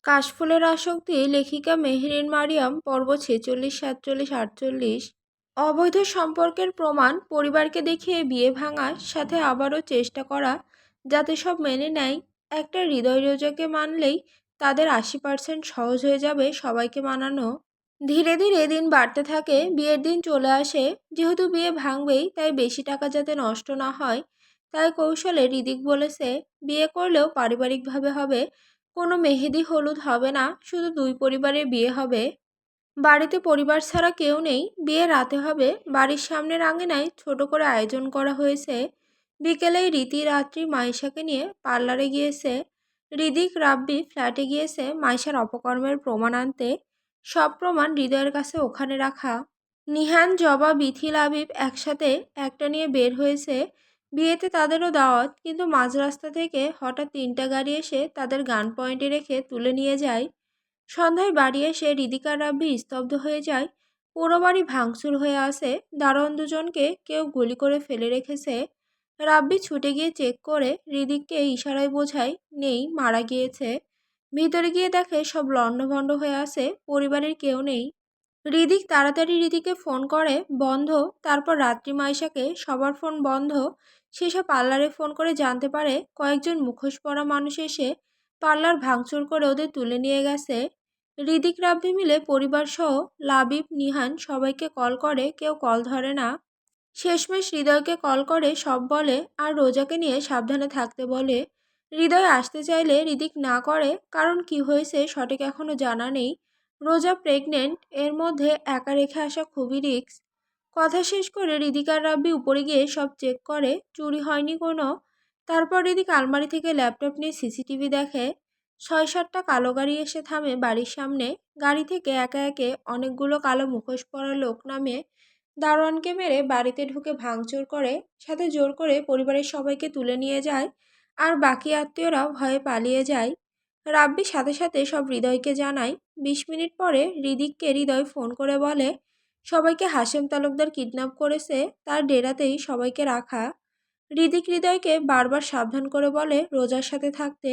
কাশফুলের আসক্তি লেখিকা মেহরিন মারিয়াম পর্ব 46, 47, 48। অবৈধ সম্পর্কের প্রমাণ পরিবারকে দেখিয়ে বিয়ে ভাঙার সাথে আবারও চেষ্টা করা যাতে সব মেনে নেয়। একটা হৃদয় রোজাকে মানলেই তাদের 80% সহজ হয়ে যাবে সবাইকে মানানো। ধীরে ধীরে দিন বাড়তে থাকে, বিয়ের দিন চলে আসে। যেহেতু বিয়ে ভাঙবেই, তাই বেশি টাকা যাতে নষ্ট না হয় তাই কৌশলে রিদিক বলেছে বিয়ে করলেও পারিবারিকভাবে হবে, কোনো মেহেদি হলুদ হবে না, শুধু দুই পরিবারের বিয়ে হবে। বাড়িতে পরিবার ছাড়া কেউ নেই, বিয়ে রাতে হবে। বাড়ির সামনের আঙিনায় ছোট করে আয়োজন করা হয়েছে। বিকেলেই রীতি রাত্রি মাইশাকে নিয়ে পার্লারে গিয়েছে। রিদিক রাব্বি ফ্ল্যাটে গিয়েছে মাইশার অপকর্মের প্রমাণ আনতে। সব প্রমাণ হৃদয়ের কাছে ওখানে রাখা। নিহান, জবা, বিথি, লাবিব একসাথে একটা নিয়ে বের হয়েছে। বিয়েতে তাদেরও দাওয়াত, কিন্তু মাঝ রাস্তা থেকে হঠাৎ 3টা গাড়ি এসে তাদের গান পয়েন্টে রেখে তুলে নিয়ে যায়। সন্ধ্যায় বাড়ি এসে রিদিক আর রাব্বি স্তব্ধ হয়ে যায়। পুরো বাড়ি ভাঙচুর হয়ে আছে। দারোয়ান দুজনকে কেউ গুলি করে ফেলে রেখেছে। রাব্বি ছুটে গিয়ে চেক করে রিদিককে ইশারায় বোঝায় নেই, মারা গিয়েছে। ভিতরে গিয়ে দেখে সব লণ্ডভণ্ড হয়ে আছে, পরিবারের কেউ নেই। রিদিক তাড়াতাড়ি রিদিকে ফোন করে, বন্ধ। তারপর রাত্রি মাইশাকে, সবার ফোন বন্ধ। সেসব পার্লারে ফোন করে জানতে পারে কয়েকজন মুখোশ পরা মানুষ এসে পার্লার ভাঙচুর করে ওদের তুলে নিয়ে গেছে। রিদিক রাব্বি মিলে পরিবার সহ লাবিব, নিহান সবাইকে কল করে, কেউ কল ধরে না। শেষমেশ হৃদয়কে কল করে সব বলে, আর রোজাকে নিয়ে সাবধানে থাকতে বলে। হৃদয় আসতে চাইলে রিদিক না করে, কারণ কি হয়েছে সঠিক এখনো জানা নেই। রোজা প্রেগনেন্ট, এর মধ্যে একা রেখে আসা খুবই রিস্ক। কথা শেষ করে রিদিক আর রাব্বি উপরে গিয়ে সব চেক করে, চুরি হয়নি কোনো। তারপর রিদিক আলমারি থেকে ল্যাপটপ নিয়ে সিসিটিভি দেখে। 6-7টা কালো গাড়ি এসে থামে বাড়ির সামনে। গাড়ি থেকে একে একে অনেকগুলো কালো মুখোশ পরা লোক নামে। দারোয়ানকে মেরে বাড়িতে ঢুকে ভাঙচুর করে, সাথে জোর করে পরিবারের সবাইকে তুলে নিয়ে যায়। আর বাকি আত্মীয়রাও ভয়ে পালিয়ে যায়। রাব্বি সাথে সাথে সব হৃদয়কে জানায়। 20 মিনিট পরে রিদিককে হৃদয় ফোন করে বলে সবাইকে হাশেম তালুকদার কিডন্যাপ করেছে, তার ডেরাতেই সবাইকে রাখা। রিদিক হৃদয়কে বারবার সাবধান করে বলে রোজার সাথে থাকতে।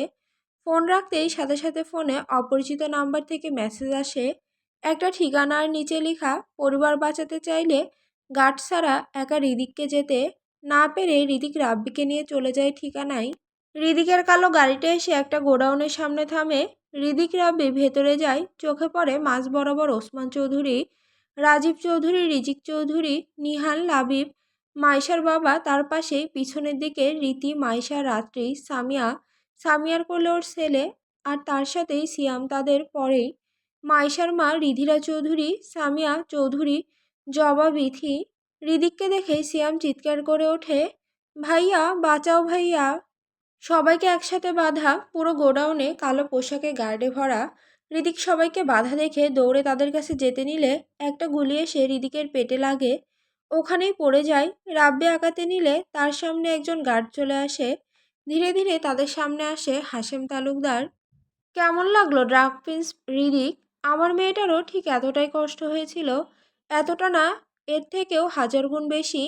ফোন রাখতেই সাথে সাথে ফোনে অপরিচিত নাম্বার থেকে মেসেজ আসে। একটা ঠিকানার নিচে লেখা, পরিবার বাঁচাতে চাইলে গার্ড ছাড়া একা রিদিককে যেতে না পেরে রিদিক রাব্বিকে নিয়ে চলে যায় ঠিকানায়। রিদিকের কালো গাড়িটা এসে একটা গোডাউনের সামনে থামে। রিদিক রাব্বি ভেতরে যায়। চোখে পড়ে মাঝ বরাবর ওসমান চৌধুরী, রাজীব চৌধুরী, রিজিক চৌধুরী, নিহান, লাবিব, মাইশার বাবা তার পাশেই। পিছনের দিকে রীতি, মাইশা, রাত্রি, সামিয়া, সামিয়ার কোলে ওর ছেলে, আর তার সাথেই সিয়াম তাদের পরেই। মাইশার মা রিধিরা চৌধুরী, সামিয়া চৌধুরী, জবা, বিথি। রিদিককে দেখে সিয়াম চিৎকার করে ওঠে, ভাইয়া বাঁচাও ভাইয়া। সবাইকে একসাথে বাঁধা। পুরো গোডাউনে কালো পোশাকে গার্ডে ভরা। রিদিক সবাইকে বাধা দেখে দৌড়ে তাদের কাছে যেতে নিলে একটা গুলি এসে রিদিকের পেটে লাগে, ওখানেই পড়ে যায়। রাব্বি আগাতে নিলে তার সামনে একজন গার্ড চলে আসে। ধীরে ধীরে তাদের সামনে আসে হাশেম তালুকদার। কেমন লাগলো ড্রাগ প্রিন্স রিদিক? আমার মেয়েটারও ঠিক এতটাই কষ্ট হয়েছিল, এতটা না, এর থেকেও 1000 গুণ বেশি।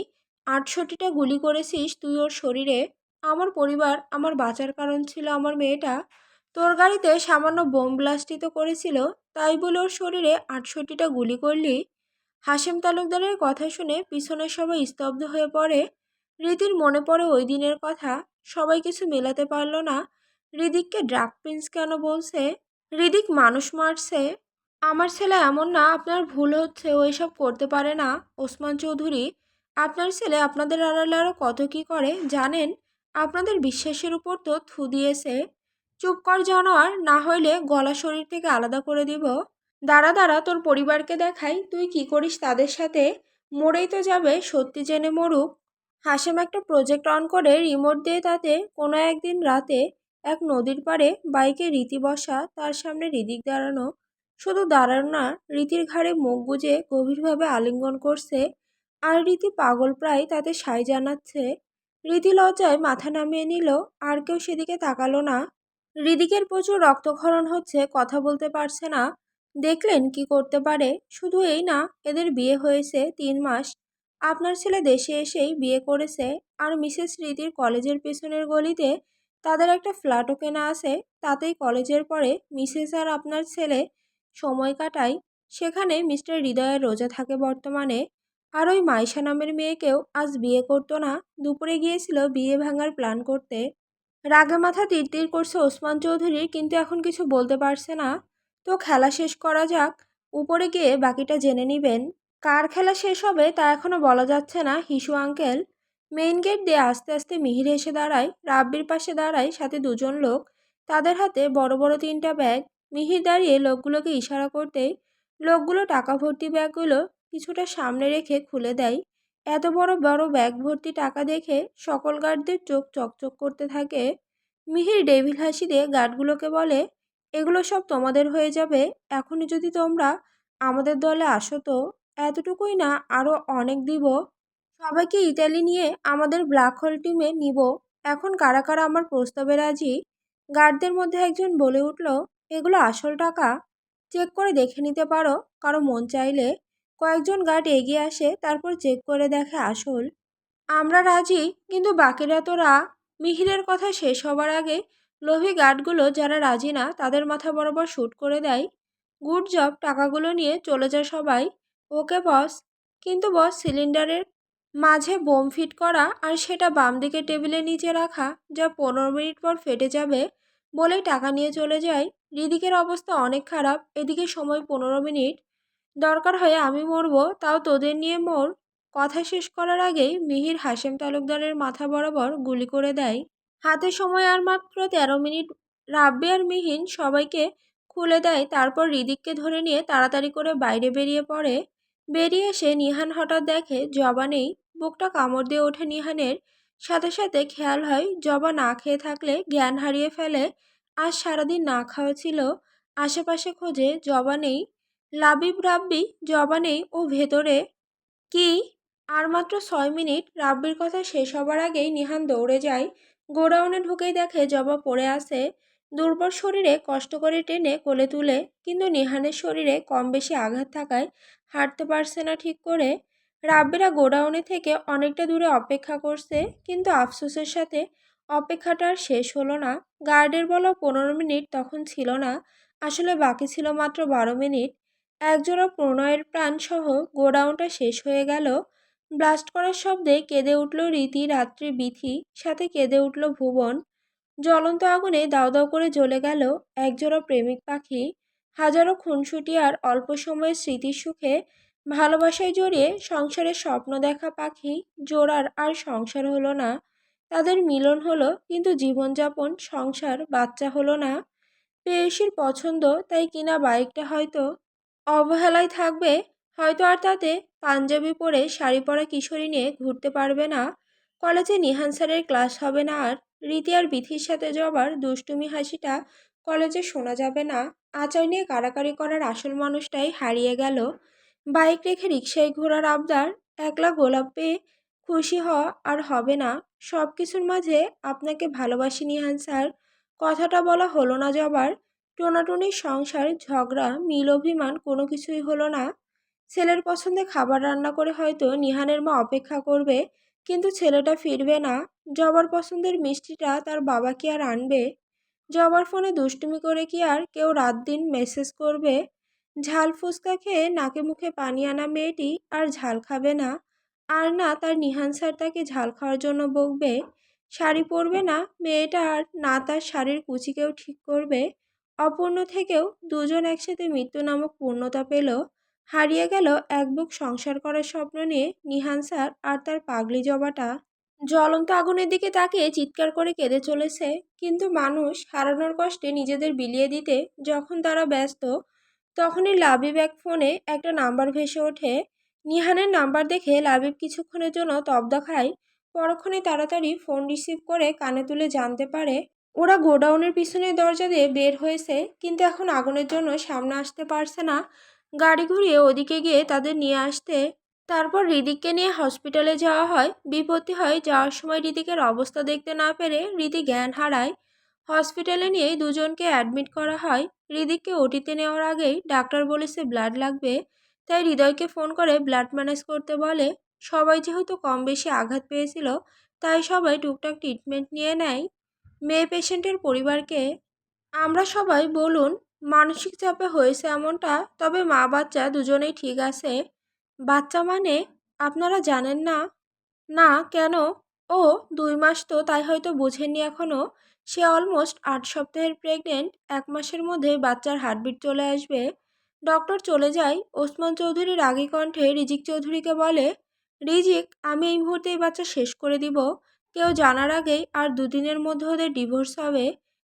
68টা গুলি করেছিস তুই ওর শরীরে। আমার পরিবার, আমার বাঁচার কারণ ছিল আমার মেয়েটা। তোর গাড়িতে সামান্য বোম ব্লাস্টই তো করেছিল, তাই বলে ওর শরীরে 68টা গুলি করলি? হাশেম তালুকদারের কথা শুনে পিছনের সবাই স্তব্ধ হয়ে পড়ে। রীতির মনে পড়ে ওই দিনের কথা। সবাই কিছু মেলাতে পারল না। রিদিককে ড্রাগ প্রিন্স কেন বলছে? রিদিক মানুষ মারছে? আমার ছেলে এমন না, আপনার ভুল হচ্ছে, ও এসব করতে পারে না। ওসমান চৌধুরী, আপনার ছেলে আপনাদের আড়ালে আরও কত কি করে জানেন? আপনাদের বিশ্বাসের উপর তো থু দিয়েছে। চুপ কর জানোয়ার, না হইলে গলা শরীর থেকে আলাদা করে দিব। দাঁড়া দাঁড়া, তোর পরিবারকে দেখাই তুই কি করিস তাদের সাথে। মরেই তো যাবে, সত্যি জেনে মরুক। হাশেম একটা প্রজেক্ট অন করে রিমোট দিয়ে তাতে কোনো একদিন রাতে এক নদীর পাড়ে বাইকে রীতি বসা, তার সামনে রিদিক দাঁড়ানো। শুধু দাঁড়ানো না, রীতির ঘাড়ে মুখ গুজে গভীরভাবে আলিঙ্গন করছে। আর রীতি পাগল প্রায় তাতে সাই জানাচ্ছে। রীতি লজ্জায় মাথা নামিয়ে নিল, আর কেউ সেদিকে তাকালো না। হৃদিকের প্রচুর রক্তক্ষরণ হচ্ছে, কথা বলতে পারছে না। দেখলেন কি করতে পারে? শুধু এই না, এদের বিয়ে হয়েছে 3 মাস। আপনার ছেলে দেশে এসেই বিয়ে করেছে। আর মিসেস রীতির কলেজের পেছনের গলিতে তাদের একটা ফ্ল্যাটও কেনা আছে, তাতেই কলেজের পরে মিসেস আর আপনার ছেলে সময় কাটায়। সেখানে মিস্টার হৃদয়ের রোজা থাকে বর্তমানে। আর ওই মাইশা নামের মেয়েকেও আজ বিয়ে করতো না, দুপুরে গিয়েছিল বিয়ে ভাঙার প্ল্যান করতে। রাগে মাথা তিরতির করছে ওসমান চৌধুরীর, কিন্তু এখন কিছু বলতে পারছে না। তো খেলা শেষ করা যাক, উপরে গিয়ে বাকিটা জেনে নিবেন। কার খেলা শেষ হবে তা এখনো বলা যাচ্ছে না হিসু আঙ্কেল। মেইন গেট দিয়ে আস্তে আস্তে মিহির এসে দাঁড়ায়, রাব্বির পাশে দাঁড়ায় সাথে দুজন লোক, তাদের হাতে বড় বড় 3টা ব্যাগ। মিহির দাঁড়িয়ে লোকগুলোকে ইশারা করতেই লোকগুলো টাকা ভর্তি ব্যাগগুলো কিছুটা সামনে রেখে খুলে দেয়। এত বড় বড় ব্যাগ ভর্তি টাকা দেখে সকল গার্ডদের চোখ চকচক করতে থাকে। মিহির ডেভিল হাসি দিয়ে গার্ডগুলোকে বলে, এগুলো সব তোমাদের হয়ে যাবে এখনই যদি তোমরা আমাদের দলে আসো তো। এতটুকুই না, আরও অনেক দিব। সবাইকে ইতালি নিয়ে আমাদের ব্ল্যাক হোল টিমে নিব। এখন কারা কারা আমার প্রস্তাবে রাজি? গার্ডদের মধ্যে একজন বলে উঠল, এগুলো আসল টাকা, চেক করে দেখে নিতে পারো কারো মন চাইলে। কয়েকজন গার্ড এগিয়ে আসে, তারপর চেক করে দেখে আসল। আমরা রাজি, কিন্তু বাকিরা তোরা। মিহিরের কথা শেষ হবার আগে লোভী গার্ডগুলো যারা রাজি না তাদের মাথা বরাবর শ্যুট করে দেয়। গুড জব, টাকাগুলো নিয়ে চলে যায় সবাই। ওকে বস। কিন্তু বস, সিলিন্ডারের মাঝে বোম ফিট করা আর সেটা বাম দিকে টেবিলের নিচে রাখা, যা 15 মিনিট পর ফেটে যাবে, বলেই টাকা নিয়ে চলে যায়। রিদিকের অবস্থা অনেক খারাপ, এদিকে সময় 15 মিনিট। দরকার হয় আমি মরবো, তাও তোদের নিয়ে মোর। কথা শেষ করার আগেই মিহির হাশেম তালুকদারের মাথা বরাবর গুলি করে দেয়। হাতে সময় আর মাত্র 13 মিনিট। রাব্বি আর মিহিন সবাইকে খুলে দেয়, তারপর রিদিককে ধরে নিয়ে তাড়াতাড়ি করে বাইরে বেরিয়ে পড়ে। বেরিয়ে এসে নিহান হঠাৎ দেখে জবা নেই। বুকটা কামড় দিয়ে ওঠে নিহানের। সাথে সাথে খেয়াল হয় জবা না খেয়ে থাকলে জ্ঞান হারিয়ে ফেলে। আজ সারাদিন না খাওয়া ছিল। আশেপাশে খোঁজে, জবা নেই। লাবিব, রাব্বি, জবা নেই ও ভেতরে কি? আর মাত্র 6 মিনিট। রাব্বির কথা শেষ হবার আগেই নিহান দৌড়ে যায়। গোডাউনে ঢুকেই দেখে জবা পড়ে আছে। দুর্বল শরীরে কষ্ট করে টেনে কোলে তুলে, কিন্তু নিহানের শরীরে কম বেশি আঘাত থাকায় হাঁটতে পারছে না ঠিক করে। রাব্বিরা গোডাউনে থেকে অনেকটা দূরে অপেক্ষা করছে, কিন্তু আফসোসের সাথে অপেক্ষাটা আর শেষ হলো না। গার্ডের বলা 15 মিনিট তখন ছিল না, আসলে বাকি ছিল মাত্র 12 মিনিট। একজোড়া প্রণয়ের প্রাণ সহ গোডাউনটা শেষ হয়ে গেল। ব্লাস্ট করার শব্দে কেঁদে উঠল রীতি, রাত্রি, বিথি, সাথে কেঁদে উঠল ভুবন। জ্বলন্ত আগুনে দাউ দাউ করে জ্বলে গেল একজোড়া প্রেমিক পাখি। হাজারো খুনসুটি আর অল্প সময়ের স্মৃতির সুখে ভালোবাসায় জড়িয়ে সংসারের স্বপ্ন দেখা পাখি জোড়ার আর সংসার হলো না। তাদের মিলন হলো, কিন্তু জীবনযাপন, সংসার, বাচ্চা হলো না। প্রেয়সীর পছন্দ তাই কিনা বাইকটা হয়তো অবহেলায় থাকবে, হয়তো আর তাতে পাঞ্জাবি পরে শাড়ি পরা কিশোরী নিয়ে ঘুরতে পারবে না। কলেজে নিহান স্যারের ক্লাস হবে না আর। রীতি আর বিথির সাথে জবার দুষ্টুমি হাসিটা কলেজে শোনা যাবে না। আচার নিয়ে কাড়াকাড়ি করার আসল মানুষটাই হারিয়ে গেল। বাইক রেখে রিকশায় ঘোরার আবদার, একলা গোলাপ পেয়ে খুশি হওয়া আর হবে না। সব কিছুর মাঝে আপনাকে ভালোবাসি নিহান স্যার, কথাটা বলা হলো না জবার। টোনাটুনির সংসার, ঝগড়া, মিল, অভিমান কোনো কিছুই হলো না। ছেলের পছন্দে খাবার রান্না করে হয়তো নিহানের মা অপেক্ষা করবে, কিন্তু ছেলেটা ফিরবে না। জবার পছন্দের মিষ্টিটা তার বাবা কি আর আনবে? জবার ফোনে দুষ্টুমি করে কি আর কেউ রাত দিন মেসেজ করবে? ঝাল ফুচকা খেয়ে নাকে মুখে পানি আনা মেয়েটি আর ঝাল খাবে না। আর না তার নিহান স্যার তাকে ঝাল খাওয়ার জন্য বকবে। শাড়ি পরবে না মেয়েটা, আর না তার শাড়ির কুচি কেউ ঠিক করবে। অপূর্ণ থেকেও দুজন একসাথে মৃত্যু নামক পূর্ণতা পেল। হারিয়ে গেল এক বুক সংসার করার স্বপ্ন নিয়ে নিহান স্যার আর তার পাগলি জবাটা। জ্বলন্ত আগুনের দিকে তাকিয়ে চিৎকার করে কেঁদে চলেছে, কিন্তু মানুষ হারানোর কষ্টে নিজেদের বিলিয়ে দিতে যখন তারা ব্যস্ত, তখনই লাবিব এক ফোনে একটা নাম্বার ভেসে ওঠে। নিহানের নাম্বার দেখে লাবিব কিছুক্ষণের জন্য তব্দা খায়, পরক্ষণে তাড়াতাড়ি ফোন রিসিভ করে কানে তুলে জানতে পারে ওরা গোডাউনের পিছনের দরজা দিয়ে বের হয়েছে, কিন্তু এখন আগুনের জন্য সামনে আসতে পারছে না। গাড়ি ঘুরিয়ে ওদিকে গিয়ে তাদের নিয়ে আসতে। তারপর রিদিককে নিয়ে হসপিটালে যাওয়া হয়। বিপত্তি হয়, যাওয়ার সময় রিদিকের অবস্থা দেখতে না পেরে রীতি জ্ঞান হারায়। হসপিটালে নিয়ে দুজনকে অ্যাডমিট করা হয়। রিদিককে ওটিতে নেওয়ার আগেই ডাক্তার বলেছে ব্লাড লাগবে, তাই হৃদয়কে ফোন করে ব্লাড ম্যানেজ করতে বলে। সবাই যেহেতু কম বেশি আঘাত পেয়েছিল, তাই সবাই টুকটাক ট্রিটমেন্ট নিয়ে নেয়। মেয়ে পেশেন্টের পরিবারকে। আমরা সবাই বলুন, মানসিক চাপে হয়েছে এমনটা, তবে মা বাচ্চা দুজনেই ঠিক আছে। বাচ্চা মানে? আপনারা জানেন না? না, কেন? ও 2 মাস তো, তাই হয়তো বুঝেননি এখনো। সে অলমোস্ট 8 সপ্তাহের প্রেগনেন্ট। 1 মাসের মধ্যে বাচ্চার হার্টবিট চলে আসবে। ডক্টর চলে যায়। ওসমান চৌধুরী রাগী কণ্ঠে রিজিক চৌধুরীকে বলে, রিজিক, আমি এই মুহূর্তে এই বাচ্চা শেষ করে দিব। কেউ জানার আগেই আর 2 দিনের মধ্যে ওদের ডিভোর্স হবে।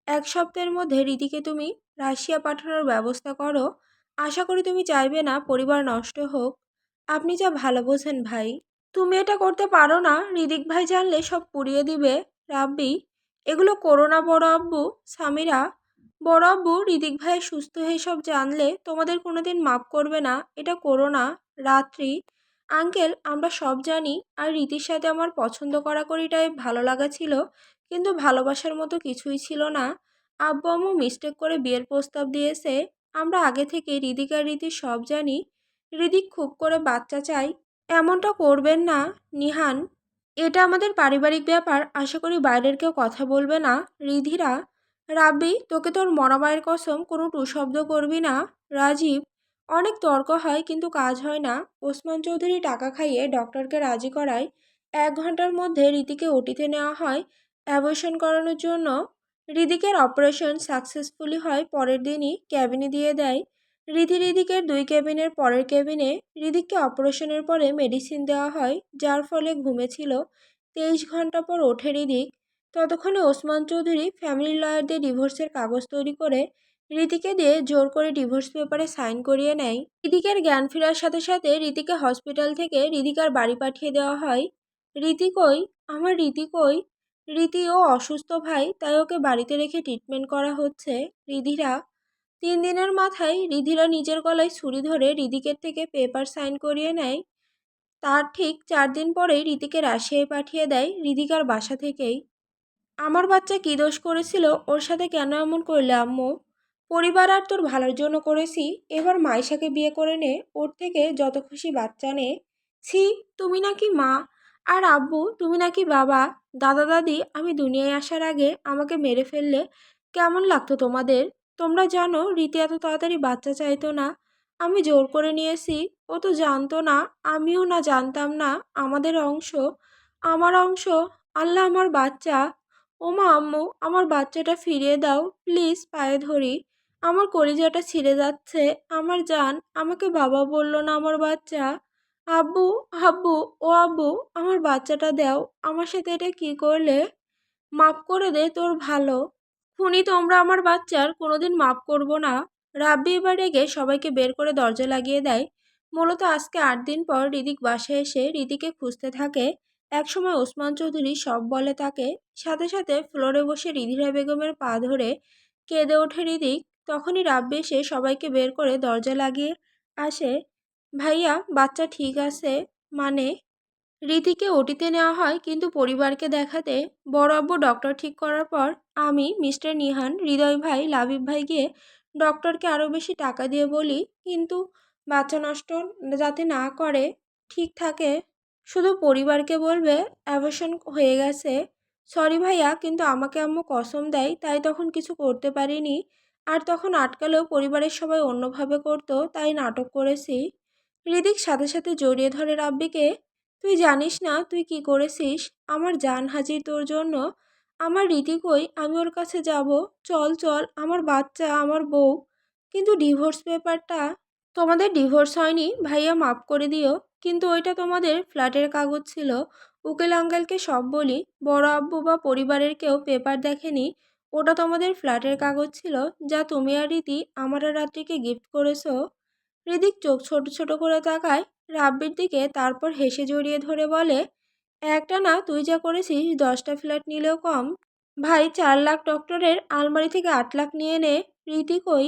1 সপ্তাহের মধ্যে রীতিকে তুমি রাশিয়া পাঠানোর ব্যবস্থা করো। আশা করি তুমি চাইবে না পরিবার নষ্ট হোক। আপনি যা ভালো বোঝেন ভাই। তুমি এটা করতে পারো না, রিদিক ভাই জানলে সব পুড়িয়ে দিবে। রাব্বি, এগুলো করো না বড় আব্বু। সামিরা, বড় আব্বু, রিদিক ভাই সুস্থ হয়ে সব জানলে তোমাদের কোনোদিন মাফ করবে না, এটা করো না। রাত্রি, আঙ্কেল, আমরা সব জানি। আর রীতির সাথে আমার পছন্দ করাকরিটাই ভালো লাগা ছিল, কিন্তু ভালোবাসার মতো কিছুই ছিল না। আব্বু আম্মু মিস্টেক করে বিয়ের প্রস্তাব দিয়েছে। আমরা আগে থেকে রিদিক আর রীতি সব জানি। রিদিক খুব করে বাচ্চা চাই। এমনটা করবেন না নিহান। এটা আমাদের পারিবারিক ব্যাপার, আশা করি বাইরের কেউ কথা বলবে না। রিধিরা, রাব্বি, তোকে তোর মরা মায়ের কসম কোনো টু শব্দ করবি না। রাজীব, অনেক তর্ক হয় কিন্তু কাজ হয় না। ওসমান চৌধুরী টাকা খাইয়ে ডক্টরকে রাজি করায়। 1 ঘন্টার মধ্যে রীতিকে ওটিতে নেওয়া হয় অ্যাবর্শন করানোর জন্য। হৃদিকের অপারেশন সাকসেসফুলি হয় পরের দিনই ক্যাবিনে দিয়ে দেয়। হৃদিকের 2 কেবিনের পরের কেবিনে হৃদিককে অপারেশনের পরে মেডিসিন দেওয়া হয়, যার ফলে ঘুমেছিল। 23 ঘন্টা পর ওঠে হৃদিক। ততক্ষণে ওসমান চৌধুরী ফ্যামিলি লয়ারদের ডিভোর্সের কাগজ তৈরি করে রীতিকে দিয়ে জোর করে ডিভোর্স পেপারে সাইন করিয়ে নেয়। হৃদিকের জ্ঞান ফেরার সাথে সাথে রীতিকে হসপিটাল থেকে হৃদিকার বাড়ি পাঠিয়ে দেওয়া হয়। রীতি কই? আমার রীতি কই? রীতি, ও অসুস্থ ভাই, তাই ওকে বাড়িতে রেখে ট্রিটমেন্ট করা হচ্ছে। রিধিরা, 3 দিনের মাথায় রিধিরা নিজের গলায় ছুরি ধরে রিদিকের থেকে পেপার সাইন করিয়ে নেয়। তার ঠিক 4 দিন পরেই রীতিকে রাশিয়ায় পাঠিয়ে দেয় রিধিকার বাসা থেকেই। আমার বাচ্চা কী দোষ করেছিল? ওর সাথে কেন এমন করলে আম্মু? পরিবার আর তোর ভালোর জন্য করেছি। এবার মাইশাকে বিয়ে করে নে, ওর থেকে যত খুশি বাচ্চা নে। ছি, তুমি নাকি মা, আর আব্বু তুমি নাকি বাবা। দাদা দাদি আমি দুনিয়ায় আসার আগে আমাকে মেরে ফেললে কেমন লাগতো তোমাদের? তোমরা জানো রীতি এত তাড়াতাড়ি বাচ্চা চাইতো না, আমি জোর করে নিয়েছি। ও তো জানতো না, আমিও না জানতাম না। আমাদের অংশ, আমার অংশ। আল্লাহ, আমার বাচ্চা। ওমা আম্মু, আমার বাচ্চাটা ফিরিয়ে দাও প্লিজ, পায়ে ধরি। আমার কলিজাটা ছিঁড়ে যাচ্ছে। আমার জান, আমাকে বাবা বললো না আমার বাচ্চা। আব্বু, আব্বু, ও আব্বু, আমার বাচ্চাটা দাও। আমার সাথে এটা কি করলে? মাফ করে দে, তোর ভালো। খুনি তোমরা, আমার বাচ্চার কোনোদিন মাফ করব না। রাব্বি এবার রেগে সবাইকে বের করে দরজা লাগিয়ে দেয়। মূলত আজকে 8 দিন পর রিদিক বাসায় এসে রীতিকে খুঁজতে থাকে। একসময় ওসমান চৌধুরী সব বলে তাকে। সাথে সাথে ফ্লোরে বসে রিধিরা বেগমের পা ধরে কেঁদে ওঠে রিদিক। তখনই রাব্বি এসে সবাইকে বের করে দরজা লাগিয়ে আসে। ভাইয়া, বাচ্চা ঠিক আছে? মানে? রীতিকে ওটিতে নেওয়া হয়, কিন্তু পরিবারকে দেখাতে। বড় আব্বু ডক্টর ঠিক করার পর আমি, মিস্টার নিহান, হৃদয় ভাই, লাবিব ভাই গিয়ে ডক্টরকে আরও বেশি টাকা দিয়ে বলি, কিন্তু বাচ্চা নষ্ট যাতে না করে, ঠিক থাকে। শুধু পরিবারকে বলবে অ্যাবর্শন হয়ে গেছে। সরি ভাইয়া, কিন্তু আমাকে আম্মু কসম দেয়, তাই তখন কিছু করতে পারিনি। আর তখন আটকালেও পরিবারের সবাই অন্যভাবে করতো, তাই নাটক করেছি। হৃদিক সাথে সাথে জড়িয়ে ধরে রাব্বিকে। তুই জানিস না তুই কি করেছিস? আমার জান হাজির তোর জন্য। আমার রীতি কই? আমি ওর কাছে যাব। চল চল, আমার বাচ্চা, আমার বউ। কিন্তু ডিভোর্স পেপারটা? তোমাদের ডিভোর্স হয়নি ভাইয়া, মাফ করে দিও। কিন্তু ওইটা তোমাদের ফ্ল্যাটের কাগজ ছিল। উকিল আঙ্কেলকে সব বলি। বড় আব্বু বা পরিবারের কেউ পেপার দেখেনি। ওটা তোমাদের ফ্ল্যাটের কাগজ ছিল, যা তুমি আর রীতি আমার আর রাত্রিকে গিফট করেছো। হৃদিক চোখ ছোট ছোট করে তাকায় রাব্বির দিকে, তারপর হেসে জড়িয়ে ধরে বলে, একটা না, তুই যা করেছিস 10টা ফ্ল্যাট নিলেও কম। ভাই, 4 লাখ ডক্টরের আলমারি থেকে 8 লাখ নিয়ে নে। রীতি কই?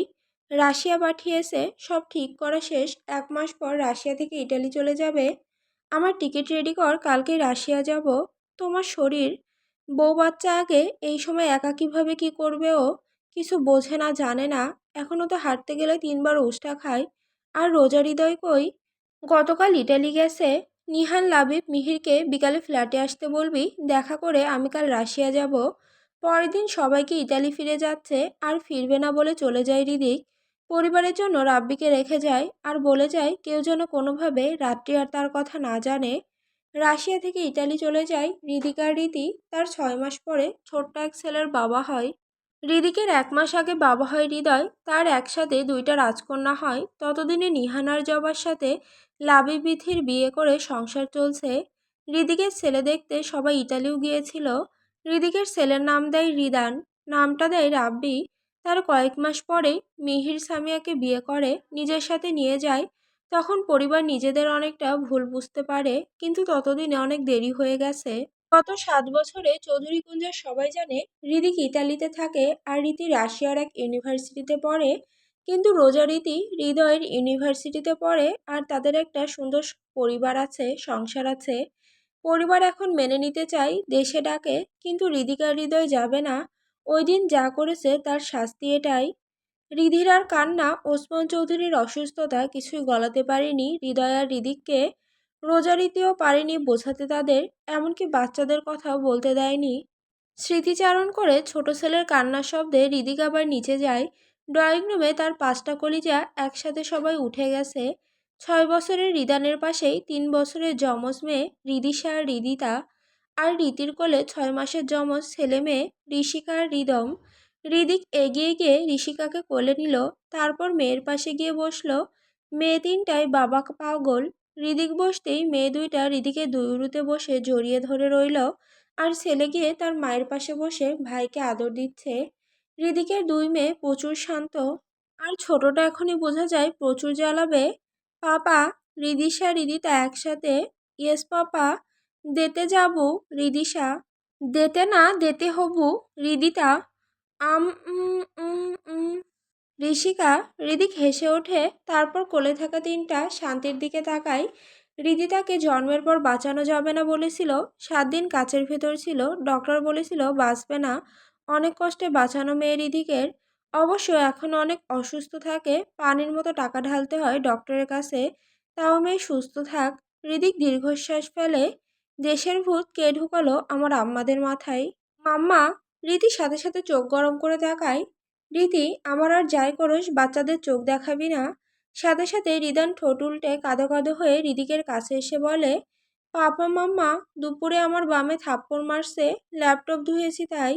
রাশিয়া পাঠিয়েছে, সব ঠিক করা শেষ। 1 মাস পর রাশিয়া থেকে ইটালি চলে যাবে। আমার টিকিট রেডি কর, কালকেই রাশিয়া যাব। তোমার শরীর, বউ বাচ্চা আগে, এই সময় একা কীভাবে কী করবে ও? কিছু বোঝে না, জানে না। এখনও তো হাঁটতে গেলে 3 বার উষ্টা খায়। আর রোজা হৃদয় কই? গতকাল ইটালি গেছে। নিহান, লাবিব, মিহিরকে বিকালে ফ্ল্যাটে আসতে বলবি, দেখা করে আমি কাল রাশিয়া যাব। পরের দিন সবাইকে ইতালি ফিরে যাচ্ছে আর ফিরবে না বলে চলে যায় হৃদিক। পরিবারের জন্য রাব্বিকে রেখে যায় আর বলে যায় কেউ যেন কোনোভাবে রাত্রি আর তার কথা না জানে। রাশিয়া থেকে ইতালি চলে যায় হৃদিক আর রীতি। তার 6 মাস পরে ছোট্ট এক ছেলের বাবা হয়। হৃদিকের 1 মাস আগে বাবা হয় হৃদয়। তার একসাথে 2টা রাজকন্যা হয়। ততদিনে নিহান আর জবার সাথে লাবি বিথির বিয়ে করে সংসার চলছে। হৃদিকের ছেলে দেখতে সবাই ইতালিও গিয়েছিল। হৃদিকের ছেলের নাম দেয় রিদান, নামটা দেয় রাব্বি। তার কয়েক মাস পরে মিহির সামিয়াকে বিয়ে করে নিজের সাথে নিয়ে যায়। তখন পরিবার নিজেদের অনেকটা ভুল বুঝতে পারে, কিন্তু ততদিনে অনেক দেরি হয়ে গেছে। গত 7 বছরে চৌধুরীকুঞ্জের সবাই জানে হৃদিক ইতালিতে থাকে আর রীতি রাশিয়ার এক ইউনিভার্সিটিতে পড়ে। কিন্তু রোজা রীতি হৃদয়ের ইউনিভার্সিটিতে পড়ে আর তাদের একটা সুন্দর পরিবার আছে, সংসার আছে। পরিবার এখন মেনে নিতে চাই, দেশে ডাকে, কিন্তু হৃদিকা হৃদয় যাবে না। ওই দিন যা করেছে তার শাস্তি এটাই। রিধির আর কান্না, ওসমান চৌধুরীর অসুস্থতা কিছুই গলাতে পারেনি হৃদয় আর হৃদিককে। রোজারিতেও পারেনি বোঝাতে তাদের, এমনকি বাচ্চাদের কথাও বলতে দেয়নি। স্মৃতিচারণ করে ছোট ছেলের কান্নার শব্দে হৃদিক আবার নিচে যায়। ড্রয়িং রুমে তার 5টা কলিজা একসাথে সবাই উঠে গেছে। 6 বছরের রিদানের পাশেই 3 বছরের যমজ মেয়ে হৃদিশা আর হৃদিতা, আর রীতির কোলে 6 মাসের যমজ ছেলে মেয়ে ঋষিকা আর হৃদম। হৃদিক এগিয়ে গিয়ে ঋষিকাকে কোলে নিল, তারপর মেয়ের পাশে গিয়ে বসলো। মেয়ে 3টায় বাবা পাগল। হৃদিক বসতেই মেয়ে 2টা হৃদিকের দুই উরুতে বসে জড়িয়ে ধরে রইল, আর ছেলে গিয়ে তার মায়ের পাশে বসে ভাইকে আদর দিচ্ছে। হৃদিকের 2 মেয়ে প্রচুর শান্ত, আর ছোটটা এখনই বোঝা যায় প্রচুর জ্বালাবে। পাপা, হৃদিশা হৃদিতা একসাথে। ইয়েস পাপা। দেতে যাবো হৃদিশা। দেতে না দেতে হবু হৃদিতা। আম উম উম উম ঋষিকা। হৃদিক হেসে ওঠে, তারপর কোলে থাকা 3টা শান্তির দিকে তাকায়। হৃদিতাকে জন্মের পর বাঁচানো যাবে না বলেছিল। 7 দিন কাচের ভেতর ছিল, ডক্টর বলেছিল বাঁচবে না। অনেক কষ্টে বাঁচানো মেয়ে হৃদিকের। অবশ্য এখন অনেক অসুস্থ থাকে, পানির মতো টাকা ঢালতে হয় ডক্টরের কাছে। তাও মেয়ে সুস্থ থাক। হৃদিক দীর্ঘশ্বাস ফেলে। দেশের ভূত কে ঢুকালো আমার আম্মাদের মাথায়? মাম্মা। রীতি সাথে সাথে চোখ গরম করে তাকায়। রীতি, আমার আর যাই করিস বাচ্চাদের চোখ দেখাবি না। সাথে সাথে রিদান ঠোঁট উল্টে কাঁদো কাঁদো হয়ে হৃদিকের কাছে এসে বলে, পাপা মাম্মা, দুপুরে আমার বামে থাপ্পড় মারছে, ল্যাপটপ ধুয়েছি তাই।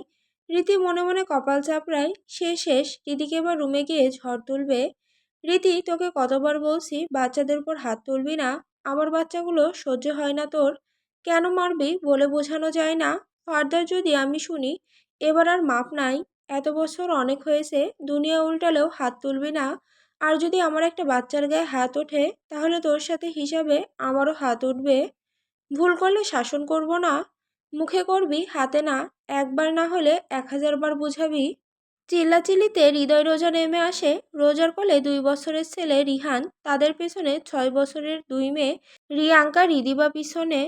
রীতি মনে মনে কপাল চাপড়ায়। সে শেষ, রীতিকে এবার রুমে গিয়ে ঝড় তুলবে। রীতি, তোকে কতবার বলছি বাচ্চাদের উপর হাত তুলবি না। আমার বাচ্চাগুলো সহ্য হয় না তোর। কেন মারবি বলে বোঝানো যায় না। ফার্দার যদি আমি শুনি, এবার আর মাপ নাই। এত বছর অনেক হয়েছে, দুনিয়া উল্টালেও হাত তুলবি না। আর যদি আমার একটা বাচ্চার গায়ে হাত ওঠে, তাহলে তোর সাথে হিসাবে আমারও হাত উঠবে। ভুল করলে শাসন করব না, মুখে করবি, হাতে না। একবার না হলে 1000বার বুঝাবি। চিল্লাচিল্লিতে হৃদয় রোজা নেমে আসে। রোজার কোলে 2 বছরের ছেলে রিহান, তাদের পেছনে 6 বছরের 2 মেয়ে রিয়াঙ্কা রিদিবা পিছনে।